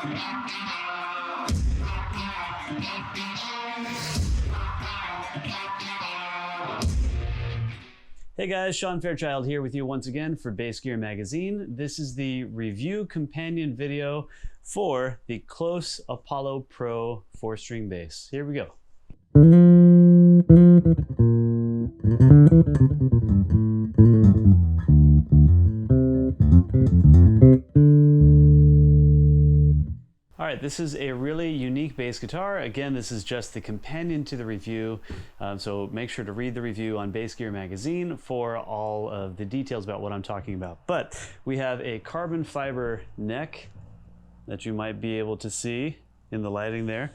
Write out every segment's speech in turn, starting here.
Hey guys, Sean Fairchild here with you once again for Bass Gear Magazine. This is the review companion video for the KLOS Apollo Pro 4-string bass. Here we go. All right, this is a really unique bass guitar. Again, this is just the companion to the review, so make sure to read the review on Bass Gear Magazine for all of the details about what I'm talking about. But we have a carbon fiber neck that you might be able to see in the lighting there,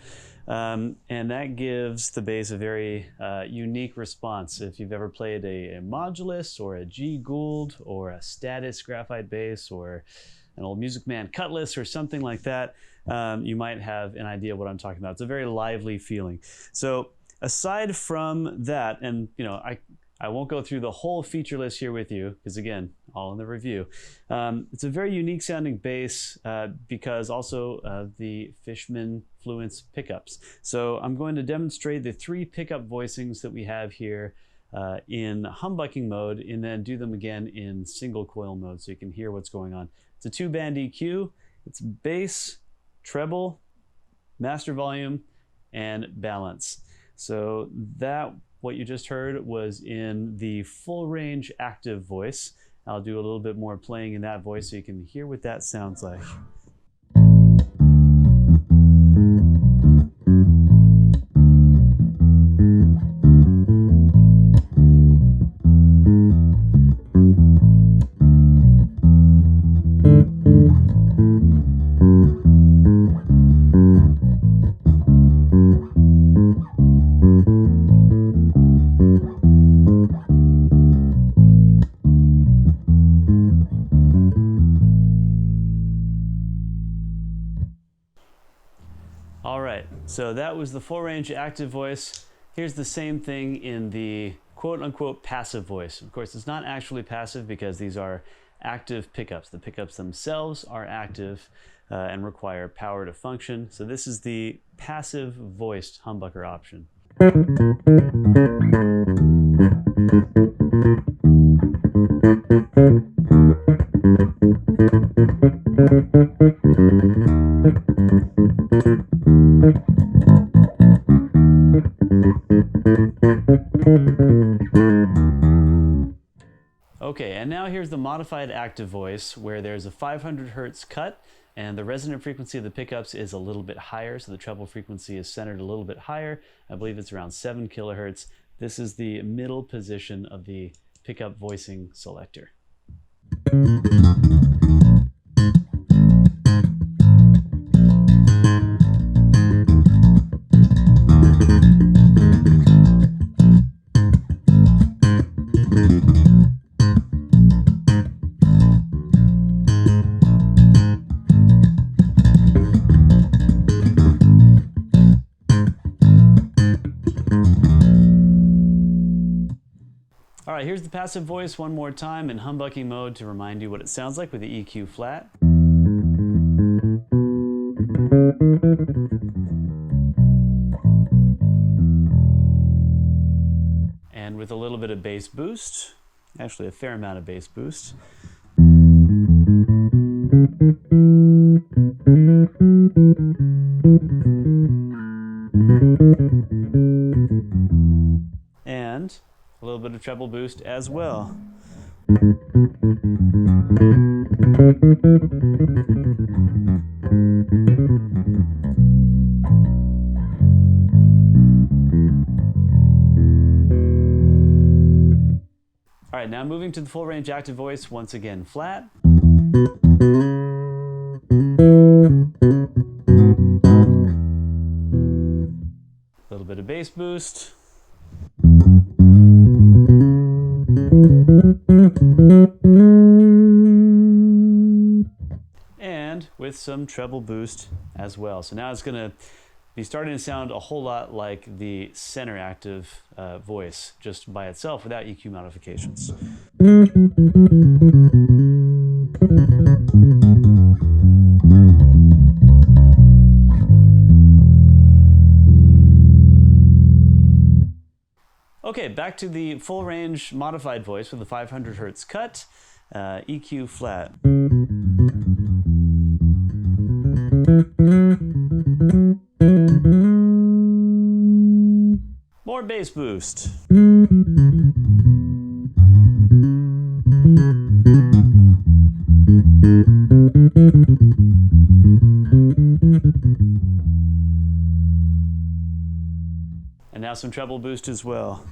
and that gives the bass a very unique response. If you've ever played a Modulus or a G Gould or a Status graphite bass or an old Music Man Cutlass or something like that, you might have an idea what I'm talking about. It's a very lively feeling. So aside from that, and you know, I won't go through the whole feature list here with you, because again, all in the review. It's a very unique sounding bass because also of the Fishman Fluence pickups. So I'm going to demonstrate the 3 pickup voicings that we have here in humbucking mode, and then do them again in single coil mode so you can hear what's going on. It's a 2-band EQ. It's bass, treble, master volume, and balance. So that, what you just heard, was in the full range active voice. I'll do a little bit more playing in that voice so you can hear what that sounds like. All right, so that was the full range active voice. Here's the same thing in the quote unquote passive voice. Of course, it's not actually passive because these are active pickups. The pickups themselves are active and require power to function. So this is the passive voiced humbucker option. Okay, and now here's the modified active voice, where there's a 500 hertz cut and the resonant frequency of the pickups is a little bit higher, so the treble frequency is centered a little bit higher. I believe it's around 7 kilohertz. This is the middle position of the pickup voicing selector. All right, here's the passive voice one more time in humbucking mode to remind you what it sounds like with the EQ flat. And with a little bit of bass boost, actually a fair amount of bass boost. And a little bit of treble boost as well. All right, now moving to the full range active voice, once again flat. A little bit of bass boost. And with some treble boost as well. So now it's going to be starting to sound a whole lot like the center active voice just by itself without EQ modifications. Okay, back to the full range modified voice with the 500 Hertz cut, EQ flat. More bass boost. And now some treble boost as well.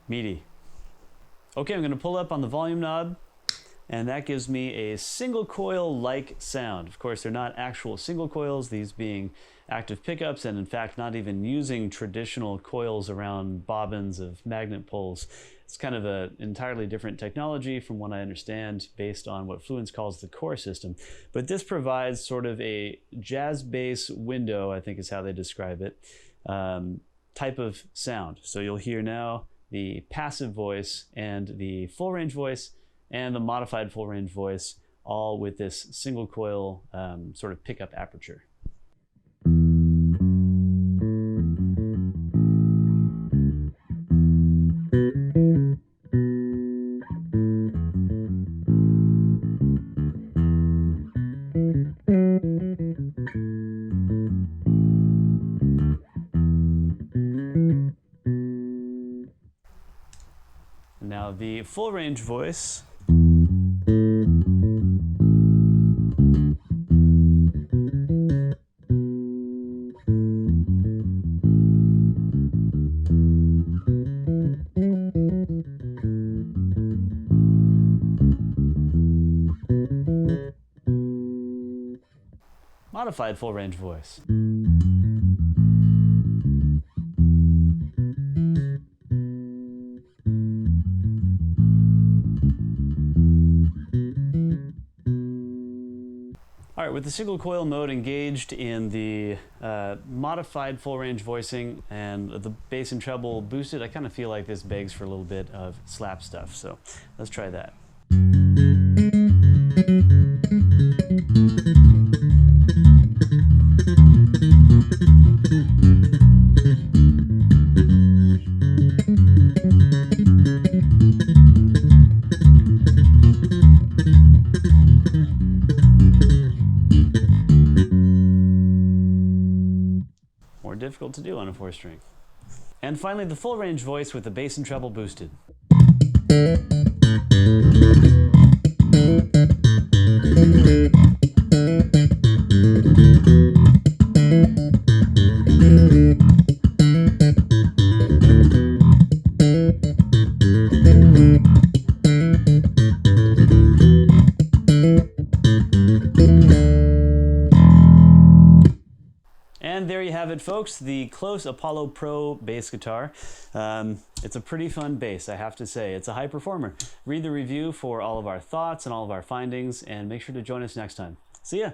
Meaty. Okay, I'm going to pull up on the volume knob, and that gives me a single coil like sound. Of course, they're not actual single coils, these being active pickups, and in fact not even using traditional coils around bobbins of magnet poles. It's kind of an entirely different technology from what I understand, based on what Fluence calls the core system. But this provides sort of a jazz bass window, I think is how they describe it, type of sound. So you'll hear now the passive voice and the full range voice and the modified full range voice, all with this single coil sort of pickup aperture. Now the full range voice. Modified full range voice. All right, with the single coil mode engaged in the modified full range voicing and the bass and treble boosted, I kind of feel like this begs for a little bit of slap stuff. So let's try that. More difficult to do on a 4-string. And finally, the full range voice with the bass and treble boosted. And there you have it, folks, the KLOS Apollo Pro bass guitar. It's a pretty fun bass, I have to say. It's a high performer. Read the review for all of our thoughts and all of our findings, and make sure to join us next time. See ya!